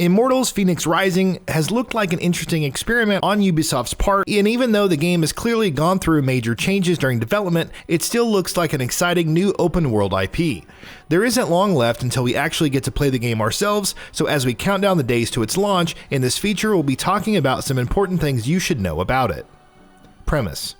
Immortals Fenyx Rising has looked like an interesting experiment on Ubisoft's part, and even though the game has clearly gone through major changes during development, it still looks like an exciting new open world IP. There isn't long left until we actually get to play the game ourselves, so as we count down the days to its launch, in this feature we'll be talking about some important things you should know about it. Premise.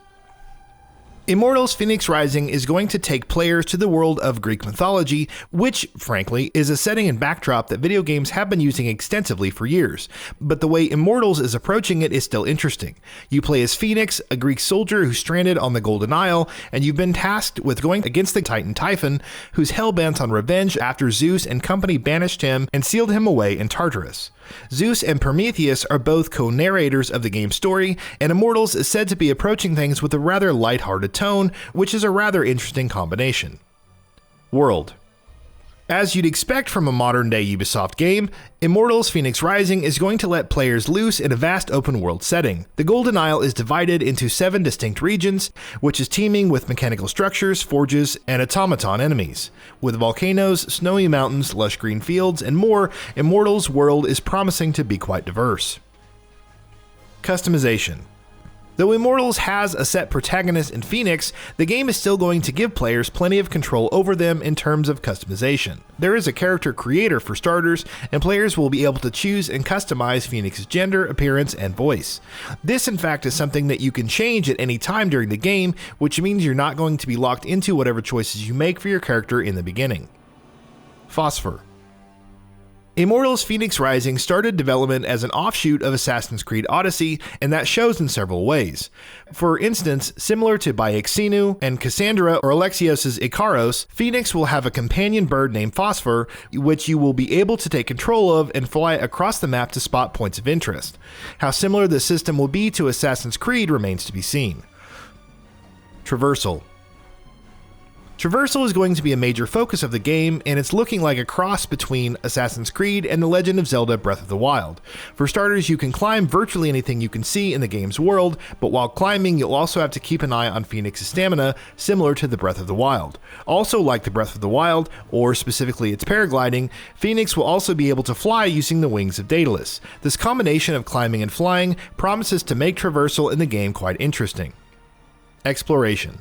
Immortals Fenyx Rising is going to take players to the world of Greek mythology, which, frankly, is a setting and backdrop that video games have been using extensively for years. But the way Immortals is approaching it is still interesting. You play as Phoenix, a Greek soldier who's stranded on the Golden Isle, and you've been tasked with going against the Titan Typhon, who's hell-bent on revenge after Zeus and company banished him and sealed him away in Tartarus. Zeus and Prometheus are both co-narrators of the game's story, and Immortals is said to be approaching things with a rather lighthearted tone, which is a rather interesting combination. World. As you'd expect from a modern-day Ubisoft game, Immortals Fenyx Rising is going to let players loose in a vast open-world setting. The Golden Isle is divided into 7 distinct regions, which is teeming with mechanical structures, forges, and automaton enemies. With volcanoes, snowy mountains, lush green fields, and more, Immortals' world is promising to be quite diverse. Customization. Though Immortals has a set protagonist in Phoenix, the game is still going to give players plenty of control over them in terms of customization. There is a character creator for starters, and players will be able to choose and customize Phoenix's gender, appearance, and voice. This in fact is something that you can change at any time during the game, which means you're not going to be locked into whatever choices you make for your character in the beginning. PHOSPHOR. Immortals Fenyx Rising started development as an offshoot of Assassin's Creed Odyssey, and that shows in several ways. For instance, similar to Byaxinu and Cassandra or Alexios' Ikaros, Phoenix will have a companion bird named PHOSPHOR, which you will be able to take control of and fly across the map to spot points of interest. How similar the system will be to Assassin's Creed remains to be seen. Traversal. Traversal is going to be a major focus of the game, and it's looking like a cross between Assassin's Creed and The Legend of Zelda Breath of the Wild. For starters, you can climb virtually anything you can see in the game's world, but while climbing, you'll also have to keep an eye on Phoenix's stamina, similar to the Breath of the Wild. Also like the Breath of the Wild, or specifically its paragliding, Phoenix will also be able to fly using the wings of Daedalus. This combination of climbing and flying promises to make traversal in the game quite interesting. Exploration.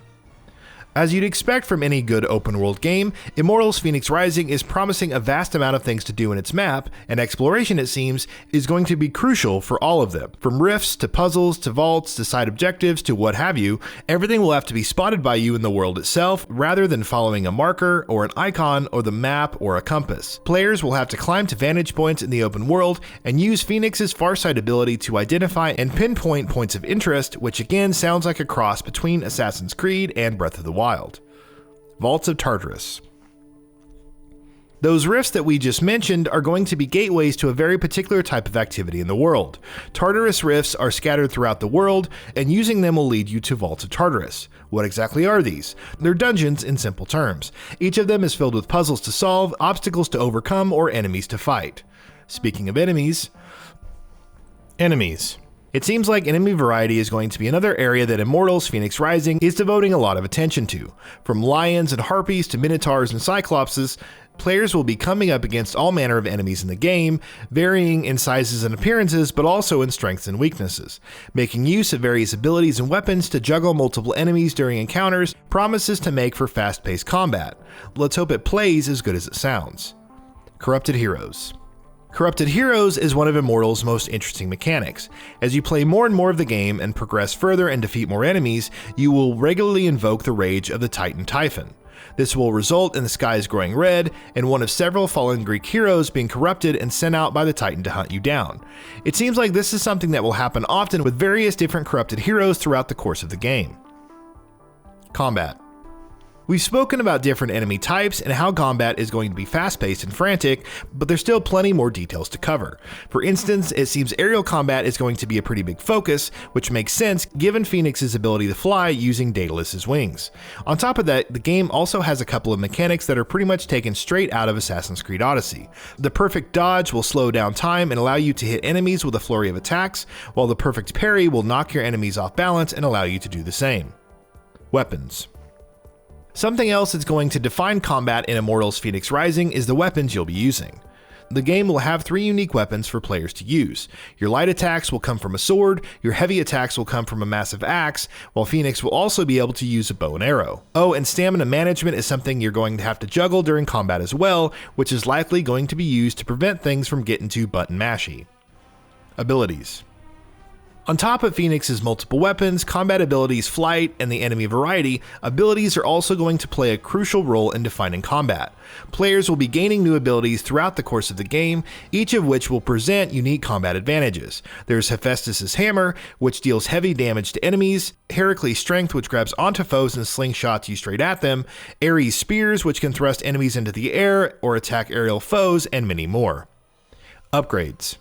As you'd expect from any good open-world game, Immortals Fenyx Rising is promising a vast amount of things to do in its map, and exploration, it seems, is going to be crucial for all of them. From rifts, to puzzles, to vaults, to side objectives, to what have you, everything will have to be spotted by you in the world itself, rather than following a marker, or an icon, or the map, or a compass. Players will have to climb to vantage points in the open world, and use Phoenix's farsight ability to identify and pinpoint points of interest, which again sounds like a cross between Assassin's Creed and Breath of the Wild. Vaults of Tartarus. Those rifts that we just mentioned are going to be gateways to a very particular type of activity in the world. Tartarus rifts are scattered throughout the world, and using them will lead you to Vaults of Tartarus. What exactly are these? They're dungeons in simple terms. Each of them is filled with puzzles to solve, obstacles to overcome, or enemies to fight. Speaking of enemies. It seems like enemy variety is going to be another area that Immortals Fenyx Rising is devoting a lot of attention to. From lions and harpies to minotaurs and cyclopses, players will be coming up against all manner of enemies in the game, varying in sizes and appearances, but also in strengths and weaknesses. Making use of various abilities and weapons to juggle multiple enemies during encounters promises to make for fast-paced combat. Let's hope it plays as good as it sounds. Corrupted Heroes. Corrupted Heroes is one of Immortals' most interesting mechanics. As you play more and more of the game and progress further and defeat more enemies, you will regularly invoke the rage of the Titan Typhon. This will result in the skies growing red, and one of several fallen Greek heroes being corrupted and sent out by the Titan to hunt you down. It seems like this is something that will happen often with various different corrupted heroes throughout the course of the game. Combat. We've spoken about different enemy types and how combat is going to be fast-paced and frantic, but there's still plenty more details to cover. For instance, it seems aerial combat is going to be a pretty big focus, which makes sense given Phoenix's ability to fly using Daedalus' wings. On top of that, the game also has a couple of mechanics that are pretty much taken straight out of Assassin's Creed Odyssey. The perfect dodge will slow down time and allow you to hit enemies with a flurry of attacks, while the perfect parry will knock your enemies off balance and allow you to do the same. Weapons. Something else that's going to define combat in Immortals Fenyx Rising is the weapons you'll be using. the game will have 3 unique weapons for players to use. Your light attacks will come from a sword, your heavy attacks will come from a massive axe, while Fenyx will also be able to use a bow and arrow. Oh, and stamina management is something you're going to have to juggle during combat as well, which is likely going to be used to prevent things from getting too button mashy. Abilities. On top of Fenyx's multiple weapons, combat abilities, flight, and the enemy variety, abilities are also going to play a crucial role in defining combat. Players will be gaining new abilities throughout the course of the game, each of which will present unique combat advantages. There's Hephaestus' Hammer, which deals heavy damage to enemies, Heracles' Strength, which grabs onto foes and slingshots you straight at them, Ares' Spears, which can thrust enemies into the air or attack aerial foes, and many more. Upgrades.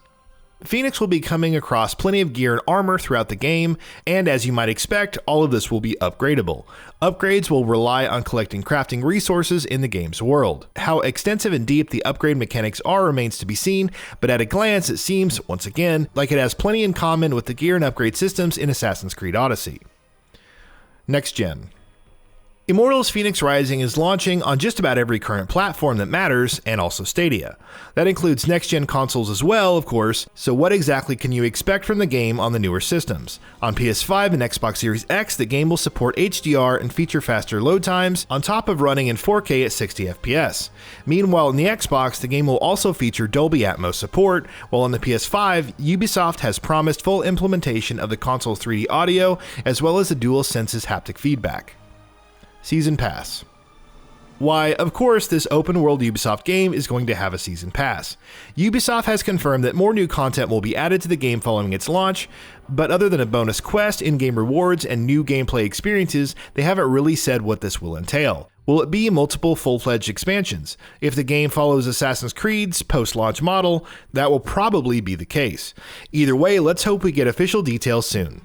Fenyx will be coming across plenty of gear and armor throughout the game, and as you might expect, all of this will be upgradable. Upgrades will rely on collecting crafting resources in the game's world. How extensive and deep the upgrade mechanics are remains to be seen, but at a glance it seems, once again, like it has plenty in common with the gear and upgrade systems in Assassin's Creed Odyssey. Next gen. Immortals Fenyx Rising is launching on just about every current platform that matters, and also Stadia. That includes next-gen consoles as well, of course, so what exactly can you expect from the game on the newer systems? On PS5 and Xbox Series X, the game will support HDR and feature faster load times, on top of running in 4K at 60 FPS. Meanwhile, in the Xbox, the game will also feature Dolby Atmos support, while on the PS5, Ubisoft has promised full implementation of the console's 3D audio, as well as the DualSense's haptic feedback. Season Pass. Why, of course, this open-world Ubisoft game is going to have a Season Pass. Ubisoft has confirmed that more new content will be added to the game following its launch, but other than a bonus quest, in-game rewards, and new gameplay experiences, they haven't really said what this will entail. Will it be multiple full-fledged expansions? If the game follows Assassin's Creed's post-launch model, that will probably be the case. Either way, let's hope we get official details soon.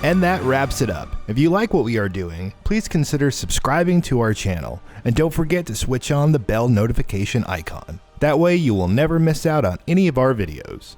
And that wraps it up. If you like what we are doing, please consider subscribing to our channel, and don't forget to switch on the bell notification icon. That way you will never miss out on any of our videos.